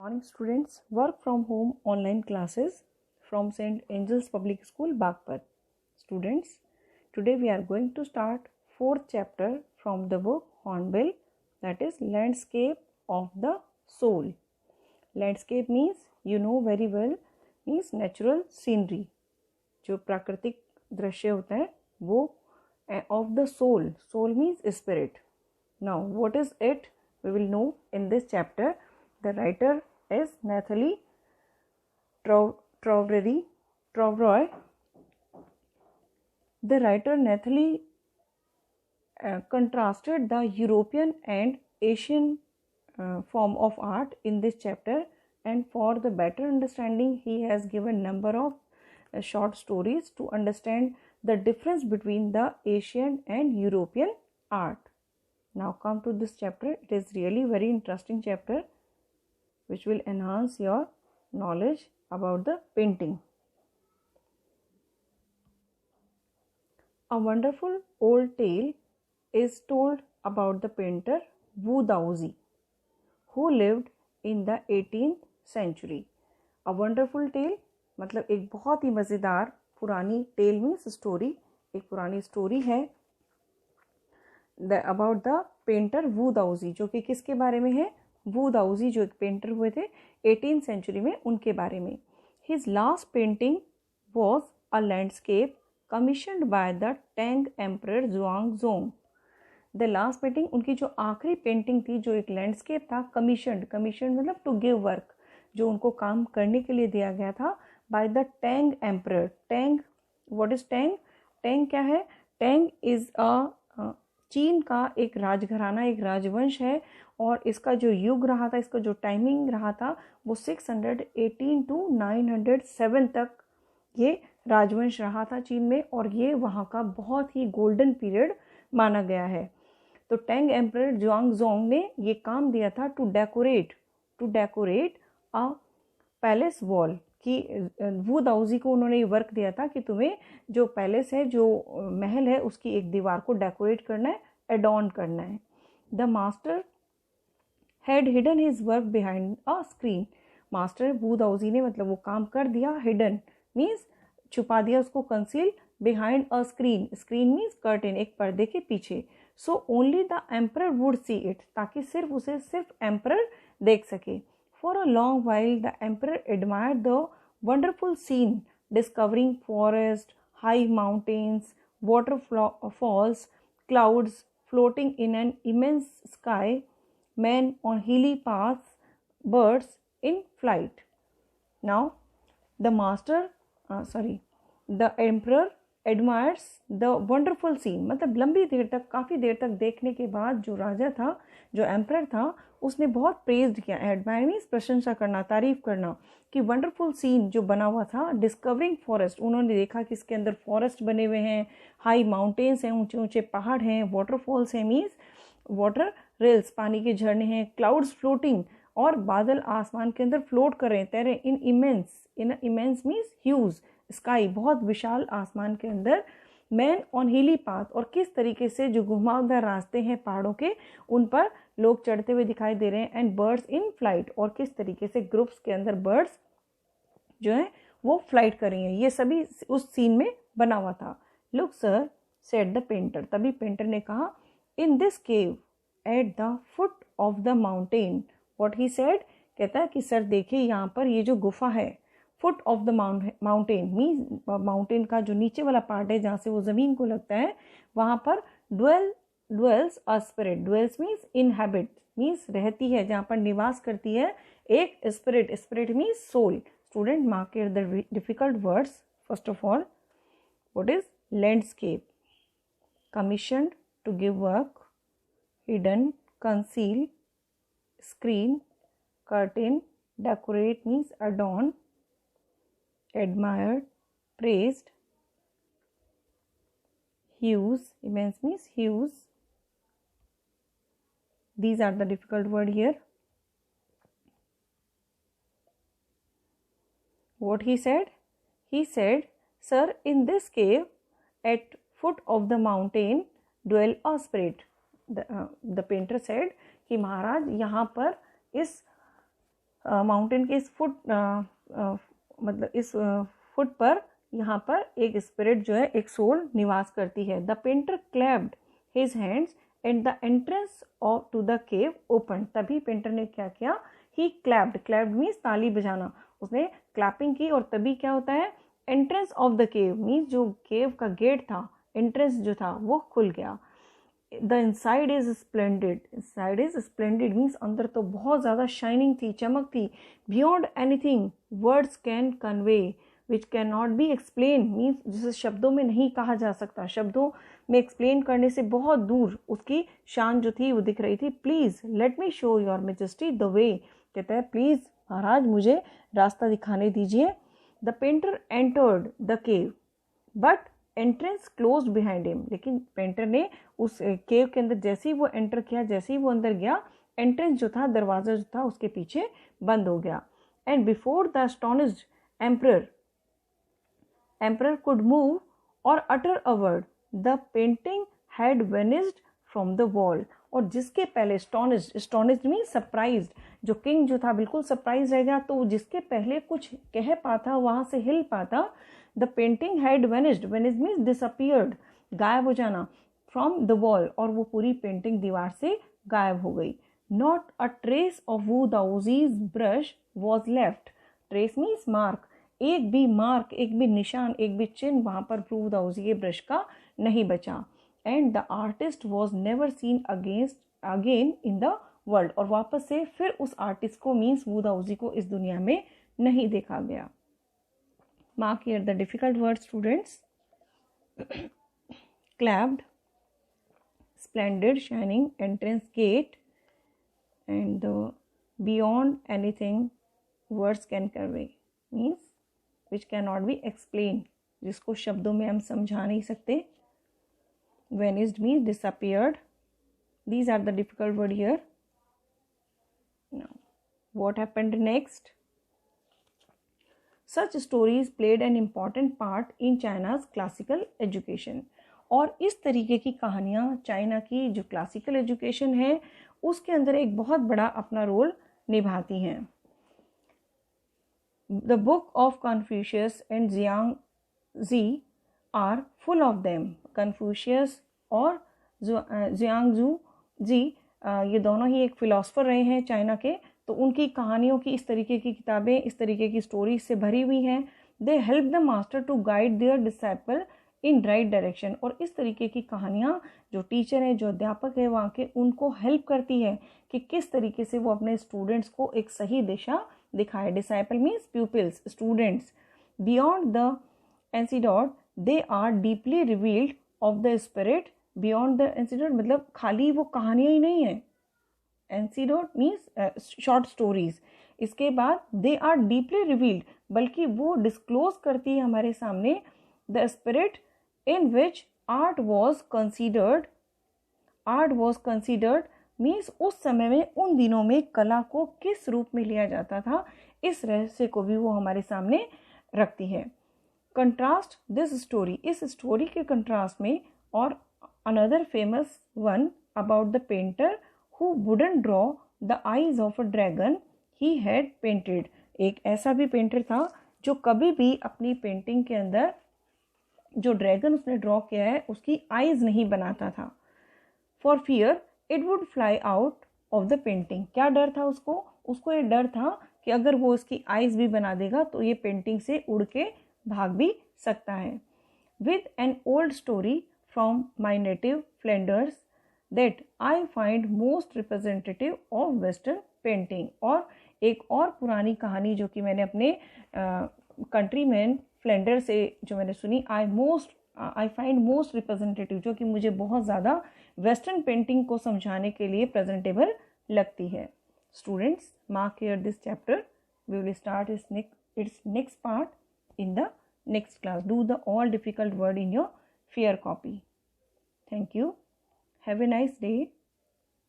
Morning students, work from home online classes from St. Angel's Public School, Bagpat. Students, today we are going to start fourth chapter from the book Hornbill, that is Landscape of the Soul. Landscape means you know very well, means natural scenery. जो प्राकृतिक दृश्य होता है वो of the soul. Soul means spirit. Now, what is it? We will know in this chapter. The writer is Nathalie Trowery. The writer Nathalie contrasted the European and Asian form of art in this chapter, and for the better understanding he has given number of short stories to understand the difference between the Asian and European art. Now come to this chapter. It is really very interesting chapter which will enhance your knowledge about the painting. A wonderful old tale is told about the painter Wu Daozi, who lived in the 18th century. A wonderful tale मतलब एक बहुत ही मज़ेदार पुरानी tell means story, एक पुरानी story है about the painter वू दाउजी, जो कि किसके बारे में है? वू दाउजी जो एक पेंटर हुए थे 18th सेंचुरी में, उनके बारे में. His last painting was a landscape commissioned by the Tang emperor Xuanzong. The last painting, उनकी जो आखिरी पेंटिंग थी, जो एक लैंडस्केप था, कमीशनड मतलब टू गिव वर्क, जो उनको काम करने के लिए दिया गया था, bye the Tang emperor. Tang, what is Tang? Tang क्या है? टैंग इज अ चीन का एक राजघराना, एक राजवंश है, और इसका जो युग रहा था, इसका जो टाइमिंग रहा था, वो 618 to 907 तक ये राजवंश रहा था चीन में, और ये वहाँ का बहुत ही गोल्डन पीरियड माना गया है. तो टैंग एम्परर जुआंगजोंग ने ये काम दिया था to decorate a palace wall, कि वू दाउजी को उन्होंने ये वर्क दिया था कि तुम्हें जो पैलेस है, जो महल है, उसकी एक दीवार को डेकोरेट करना है, एडॉर्न करना है. The master had hidden his work behind a screen. Master Wu Daozi ने मतलब वो काम कर दिया, हिडन मीन्स छुपा दिया उसको, conceal, behind a screen, screen means curtain, एक पर्दे के पीछे. So only the emperor would see it, ताकि सिर्फ उसे सिर्फ एम्परर देख सके. For a long while, the emperor admired the wonderful scene, discovering forests, high mountains, waterfalls, clouds floating in an immense sky, men on hilly paths, birds in flight. Now, the emperor admires the wonderful scene. मतलब लंबी देर तक, काफ़ी देर तक देखने के बाद जो राजा था, जो एम्परर था, उसने बहुत प्रेज्ड किया. एडमायर मीन्स प्रशंसा करना, तारीफ करना, कि वंडरफुल सीन जो बना हुआ था. डिस्कवरिंग फॉरेस्ट, उन्होंने देखा कि इसके अंदर फॉरेस्ट बने हुए हैं, हाई माउंटेन्स हैं, ऊंचे ऊंचे पहाड़ हैं, वाटरफॉल्स हैं मीन्स वाटर रेल्स, पानी के झरने हैं, क्लाउड्स फ्लोटिंग, और बादल आसमान के अंदर फ्लोट कर रहे हैं, तैर रहे हैं, इन इमेंस मीन्स ह्यूज स्काई, बहुत विशाल आसमान के अंदर. मैन ऑन हिली पाथ, और किस तरीके से जो घुमावदार रास्ते हैं पहाड़ों के, उन पर लोग चढ़ते हुए दिखाई दे रहे हैं. एंड बर्ड्स इन फ्लाइट, और किस तरीके से ग्रुप्स के अंदर बर्ड्स जो हैं वो फ्लाइट कर रही हैं. ये सभी उस सीन में बना हुआ था. Look sir, said the painter, तभी पेंटर ने कहा, in this cave at the foot of the mountain. What he said, कहता है कि सर देखिए, यहाँ पर ये जो गुफा है, foot of the mountain means mountain का जो नीचे वाला पार्ट है, जहाँ से वो ज़मीन को लगता है, वहाँ पर dwells a spirit. dwells means inhabit, means रहती है, जहाँ पर निवास करती है एक spirit. spirit means soul. Student, mark here the difficult words. First of all, what is landscape? Commissioned, to give work. Hidden, conceal. Screen, curtain. Decorate means adorn. Admired, praised. Hues, immense means hues. These are the difficult word here. What he said? He said, sir, in this cave at foot of the mountain dwell a spirit. The painter said कि महाराज यहाँ पर इस mountain के इस foot मतलब इस foot पर यहाँ पर एक स्पिरिट जो है, एक सोल निवास करती है। The painter clapped his hands and the entrance of to the cave open. तभी पेंटर ने क्या किया, ही क्लैप्ड, क्लैप्ड मीन्स ताली बजाना, उसने क्लैपिंग की और तभी क्या होता है, entrance of the cave means जो केव का गेट था, एंट्रेंस जो था वो खुल गया। The inside is splendid, inside is splendid means अंदर तो बहुत ज़्यादा शाइनिंग थी, चमक थी। Beyond anything words can convey which can not be explain means जिसे शब्दों में नहीं कहा जा सकता, शब्दों में एक्सप्लेन करने से बहुत दूर उसकी शान जो थी वो दिख रही थी। Please let me show your majesty the way, कहता है प्लीज़ महाराज मुझे रास्ता दिखाने दीजिए। The painter entered the cave but entrance close behind him, लेकिन पेंटर ने उस केव के अंदर जैसे ही वो एंटर किया, जैसे ही वो अंदर गया, एंट्रेंस जो था, दरवाज़ा जो था उसके पीछे बंद हो गया। And before the astonished emperor could move or utter a word, the painting had vanished from the wall। और जिसके पहले astonished मीन surprised, जो किंग जो था बिल्कुल सरप्राइज रह गया, तो जिसके पहले कुछ कह पाता, वहां से हिल पाता, the painting had vanished means disappeared, गायब हो जाना, फ्रॉम द वॉल, और वो पूरी पेंटिंग दीवार से गायब हो गई। Not a trace of Wu Daozi's brush was left, trace means mark, एक भी मार्क, एक भी निशान, एक भी चिन्ह वहां पर वू दाऊजी के ब्रश का नहीं बचा। And the artist was never seen again in the world, और वापस से फिर उस आर्टिस्ट को मीन्स वू दाऊजी को इस दुनिया में नहीं देखा गया। Mark here the difficult word students. clapped, splendid, shining, entrance gate, and beyond anything words can convey means which cannot be explained, जिसको शब्दों में हम समझा नहीं सकते। vanished means disappeared। These are the difficult word here। Now what happened next? Such stories played an important part in China's classical education। और इस तरीके की कहानियाँ चाइना की जो क्लासिकल एजुकेशन है उसके अंदर एक बहुत बड़ा अपना रोल निभाती हैं। The book of Confucius and Zhuangzi are full of them। Confucius और Zhuangzi ये दोनों ही एक फिलोसफर रहे हैं चाइना के, तो उनकी कहानियों की इस तरीके की किताबें, इस तरीके की स्टोरीज से भरी हुई हैं। They help the master to guide their disciple in right direction. और इस तरीके की कहानियाँ जो टीचर हैं, जो अध्यापक है वहाँ के, उनको हेल्प करती है कि किस तरीके से वो अपने स्टूडेंट्स को एक सही दिशा दिखाए। Disciple means pupils, students. Beyond the anecdote they are deeply revealed of the spirit. Beyond the anecdote मतलब खाली वो कहानियाँ ही नहीं है, एंसीडोट मीन्स शॉर्ट स्टोरीज। इसके बाद दे आर डीपली रिवील्ड, बल्कि वो डिस्क्लोज करती है हमारे सामने the spirit in which art was considered. Art was considered means उस समय में, उन दिनों में कला को किस रूप में लिया जाता था, इस रहस्य को भी वो हमारे सामने रखती है। कंट्रास्ट दिस स्टोरी, इस स्टोरी के कंट्रास्ट में, और another famous one about the painter who wouldn't draw the eyes of a dragon he had painted. एक ऐसा भी पेंटर था जो कभी भी अपनी पेंटिंग के अंदर जो ड्रैगन उसने ड्रॉ किया है उसकी आईज नहीं बनाता था। For fear it would fly out of the painting. क्या डर था उसको? उसको ये डर था कि अगर वो उसकी आईज भी बना देगा तो ये पेंटिंग से उड़ के भाग भी सकता है। With an old story from my native Flanders that I find most representative of western painting. और एक और पुरानी कहानी जो कि मैंने अपने कंट्रीमैन फ्लैंडर से जो मैंने सुनी, आई फाइंड मोस्ट रिप्रेजेंटेटिव, जो कि मुझे बहुत ज़्यादा वेस्टर्न पेंटिंग को समझाने के लिए प्रेजेंटेबल लगती है। Students, mark here this chapter. We will start its next part in the next class. Do the all difficult word in your fair copy. Thank you. Have a nice day.